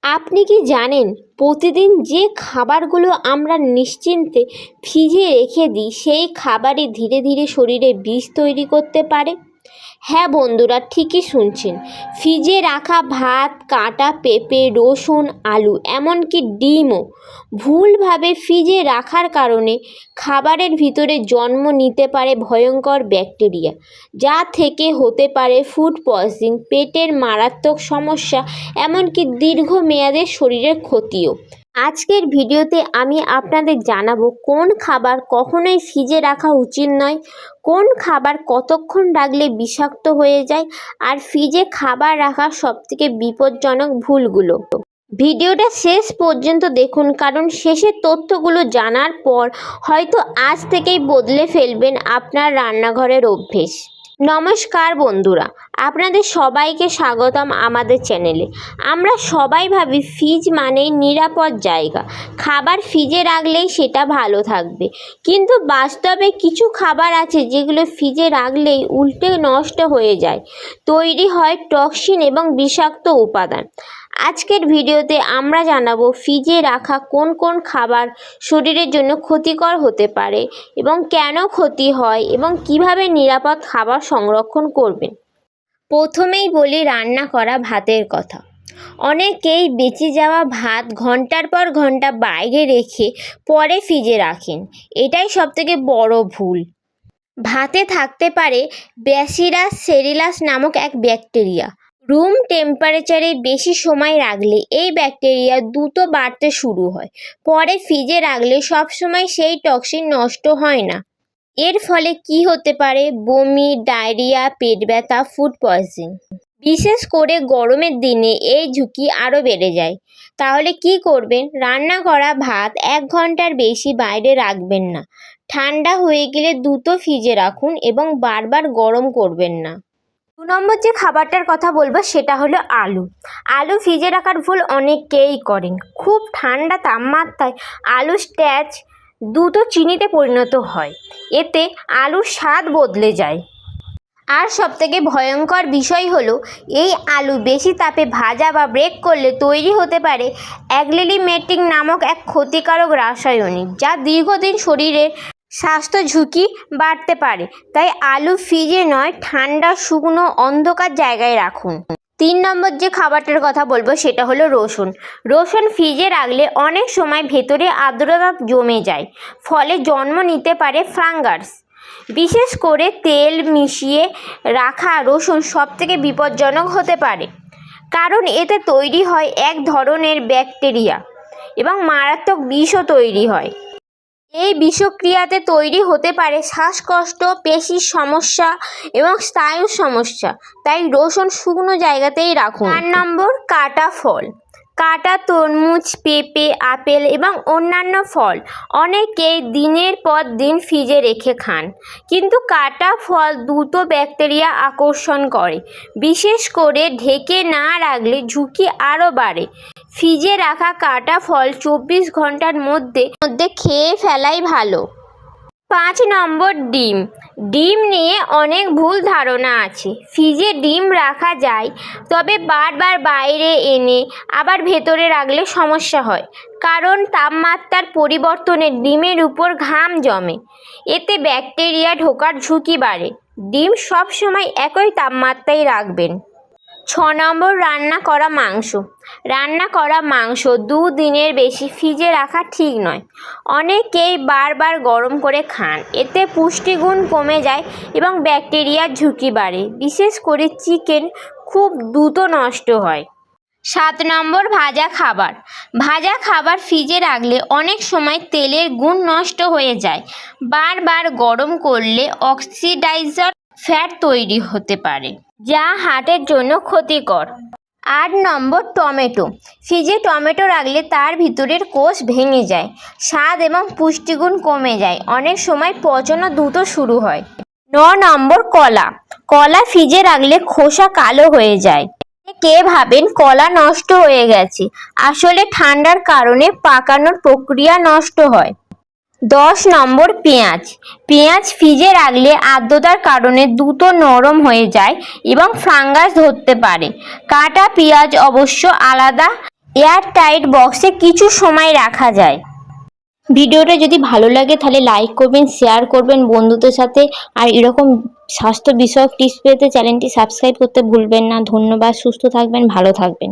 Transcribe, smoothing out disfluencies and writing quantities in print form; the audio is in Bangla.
আপনি কি জানেন প্রতিদিন যে খাবারগুলো আমরা নিশ্চিন্তে ফ্রিজে রেখে দিই সেই খাবারই ধীরে ধীরে শরীরে বিষ তৈরি করতে পারে? হ্যাঁ বন্ধুরা, ঠিকই শুনছেন। ফ্রিজে রাখা ভাত, কাটা পেঁপে, রসুন, আলু, এমনকি ডিমও ভুলভাবে ফ্রিজে রাখার কারণে খাবারের ভিতরে জন্ম নিতে পারে ভয়ঙ্কর ব্যাকটেরিয়া, যা থেকে হতে পারে ফুড পয়জনিং, পেটের মারাত্মক সমস্যা, এমনকি দীর্ঘমেয়াদে শরীরের ক্ষতিও। আজকের ভিডিওতে আমি আপনাদের জানাবো কোন খাবার কখনোই ফ্রিজে রাখা উচিত নয়, কোন খাবার কতক্ষণ রাখলে বিষাক্ত হয়ে যায়, আর ফ্রিজে খাবার রাখার সবথেকে বিপজ্জনক ভুলগুলো। ভিডিওটা শেষ পর্যন্ত দেখুন, কারণ শেষের তথ্যগুলো জানার পর হয়তো আজ থেকেই বদলে ফেলবেন আপনার রান্নাঘরের অভ্যেস। নমস্কার বন্ধুরা, আপনাদের সবাইকে স্বাগতম আমাদের চ্যানেলে। আমরা সবাই ভাবি ফ্রিজ মানেই নিরাপদ জায়গা, খাবার ফ্রিজে রাখলেই সেটা ভালো থাকবে। কিন্তু বাস্তবে কিছু খাবার আছে যেগুলো ফ্রিজে রাখলেই উল্টে নষ্ট হয়ে যায়, তৈরি হয় টক্সিন এবং বিষাক্ত উপাদান। আজকের ভিডিওতে আমরা জানাবো ফ্রিজে রাখা কোন কোন খাবার শরীরের জন্য ক্ষতিকর হতে পারে এবং কেন ক্ষতি হয় এবং কিভাবে নিরাপদ খাবার সংরক্ষণ করবেন। প্রথমেই বলি রান্না করা ভাতের কথা। অনেকেই বেঁচে যাওয়া ভাত ঘন্টার পর ঘন্টা বাইরে রেখে পরে ফ্রিজে রাখেন। এটাই সবথেকে বড় ভুল। ভাতে থাকতে পারে ব্যাসিলাস সেরিলাস নামক এক ব্যাকটেরিয়া। রুম টেম্পারেচারে বেশি সময় রাখলে এই ব্যাকটেরিয়া দ্রুত বাড়তে শুরু হয়। পরে ফ্রিজে রাখলে সবসময় সেই টক্সিন নষ্ট হয় না। এর ফলে কি হতে পারে? বমি, ডায়রিয়া, পেট ব্যথা, ফুড পয়জনিং। বিশেষ করে গরমের দিনে এই ঝুঁকি আরও বেড়ে যায়। তাহলে কি করবেন? রান্না করা ভাত 1 ঘন্টার বেশি বাইরে রাখবেন না। ঠান্ডা হয়ে গেলে দ্রুত ফ্রিজে রাখুন এবং বারবার গরম করবেন না। 2 নম্বর যে খাবারটার কথা বলবো সেটা হলো আলু। আলু ফ্রিজে রাখার ভুল অনেকেই করেন। খুব ঠান্ডা তাপমাত্রায় আলু স্ট্যাচ দ্রুত চিনিতে পরিণত হয়। এতে আলুর স্বাদ বদলে যায়। আর সবথেকে ভয়ঙ্কর বিষয় হলো এই আলু বেশি তাপে ভাজা বা বেক করলে তৈরি হতে পারে অ্যাগ্লিমেটিং নামক এক ক্ষতিকারক রাসায়নিক, যা দীর্ঘদিন শরীরের স্বাস্থ্য ঝুঁকি বাড়তে পারে। তাই আলু ফ্রিজে নয়, ঠান্ডা শুকনো অন্ধকার জায়গায় রাখুন। 3 নম্বর যে খাবারটার কথা বলবো সেটা হলো রসুন। রসুন ফ্রিজে রাখলে অনেক সময় ভেতরে আর্দ্রতা জমে যায়, ফলে জন্ম নিতে পারে ফাঙ্গাস। বিশেষ করে তেল মিশিয়ে রাখা রসুন সবথেকে বিপজ্জনক হতে পারে, কারণ এতে তৈরি হয় এক ধরনের ব্যাকটেরিয়া এবং মারাত্মক বিষও তৈরি হয়। এই বিষক্রিয়াতে তৈরি হতে পারে শ্বাসকষ্ট, পেশির সমস্যা এবং স্নায়ুর সমস্যা। তাই রসুন শুকনো জায়গাতেই রাখুন। 4 নম্বর, কাটা ফল। কাটা তরমুজ, পেঁপে, আপেল এবং অন্যান্য ফল অনেকেই দিনের পর দিন ফ্রিজে রেখে খান, কিন্তু কাটা ফল দ্রুত ব্যাকটেরিয়া আকর্ষণ করে। বিশেষ করে ঢেকে না রাখলে ঝুঁকি আরও বাড়ে। ফ্রিজে রাখা কাটা ফল 24 ঘন্টার মধ্যে খেয়ে ফেলাই ভালো। 5 নম্বর, ডিম। ডিম নিয়ে অনেক ভুল ধারণা আছে। ফ্রিজে ডিম রাখা যায়, তবে বারবার বাইরে এনে আবার ভেতরে রাখলে সমস্যা হয়, কারণ তাপমাত্রার পরিবর্তনে ডিমের উপর ঘাম জমে। এতে ব্যাকটেরিয়া ঢোকার ঝুঁকি বাড়ে। ডিম সবসময় একই তাপমাত্রায় রাখবেন। 6 নম্বর, রান্না করা মাংস। রান্না করা মাংস 2 দিনের বেশি ফ্রিজে রাখা ঠিক নয়। অনেকেই বারবার গরম করে খান, এতে পুষ্টিগুণ কমে যায় এবং ব্যাকটেরিয়ার ঝুঁকি বাড়ে। বিশেষ করে চিকেন খুব দ্রুত নষ্ট হয়। 7 নম্বর, ভাজা খাবার। ভাজা খাবার ফ্রিজে রাখলে অনেক সময় তেলের গুণ নষ্ট হয়ে যায়। বারবার গরম করলে অক্সিডাইজার ফ্যাট তৈরি হতে পারে, যা হার্টের জন্য ক্ষতিকর। 8 নম্বর, টমেটো। ফ্রিজে টমেটো রাখলে তার ভিতরের কোষ ভেঙে যায়, স্বাদ এবং পুষ্টিগুণ কমে যায়। অনেক সময় পচনও দ্রুত শুরু হয়। 9 নম্বর, কলা। কলা ফ্রিজে রাখলে খোসা কালো হয়ে যায়। কে ভাবেন কলা নষ্ট হয়ে গেছে, আসলে ঠান্ডার কারণে পাকানোর প্রক্রিয়া নষ্ট হয়। 10 নম্বর, পেঁয়াজ। পেঁয়াজ ফ্রিজে রাখলে আর্দ্রতার কারণে দ্রুত নরম হয়ে যায় এবং ফাঙ্গাস ধরতে পারে। কাটা পেঁয়াজ অবশ্য আলাদা এয়ার টাইট বক্সে কিছু সময় রাখা যায়। ভিডিওটা যদি ভালো লাগে তাহলে লাইক করবেন, শেয়ার করবেন বন্ধুদের সাথে। আর এরকম স্বাস্থ্য বিষয়ক টিপস পেতে চ্যানেলটি সাবস্ক্রাইব করতে ভুলবেন না। ধন্যবাদ। সুস্থ থাকবেন, ভালো থাকবেন।